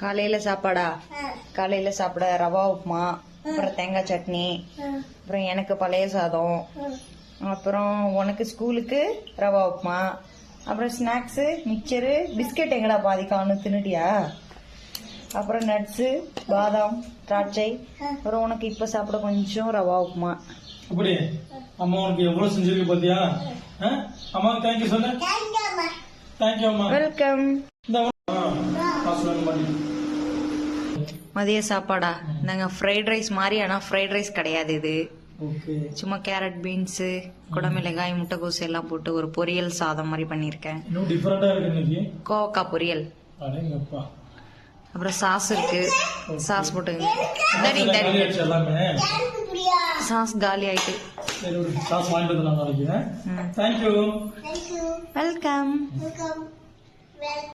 காலையில சாப்பாடா? காலையில சாப்பிட ரவா உப்புமா, அப்புறம் தேங்காய் சட்னி, அப்புறம் எனக்கு பழைய சாதம், அப்புறம் உனக்கு ஸ்கூலுக்கு ரவா உப்புமா, அப்புறம் ஸ்நாக்ஸு மிக்சரு பிஸ்கெட் எங்கடா பாதி காணும் தின்னுட்டியா? அப்புறம் நட்ஸு பாதாம் திராட்சை, அப்புறம் உனக்கு இப்ப சாப்பிட கொஞ்சம் ரவா உப்புமா. அப்படி அம்மா உனக்கு எவ்வளவு செஞ்சிருக்கு பாத்தியா? அம்மா தேங்க்யூ சொல்லு. தேங்க்யூ அம்மா. வெல்கம். மதிய சாப்பாடா? நாங்க ஃப்ரைட் ரைஸ் மாதிரி, ஆனா ஃப்ரைட் ரைஸ் கிடையாது இது. சும்மா கேரட் பீன்ஸ் குடமிளகாய் முட்டைகோசு எல்லாம் போட்டு ஒரு பொரியல் சாதம் மாதிரி பண்ணிருக்கேன். கோவக்காய் பொரியல். அப்புறம் சாஸ் இருக்கு, சாஸ் போட்டுங்க. சாஸ் காலி ஆயிட்டு. வெல்கம்.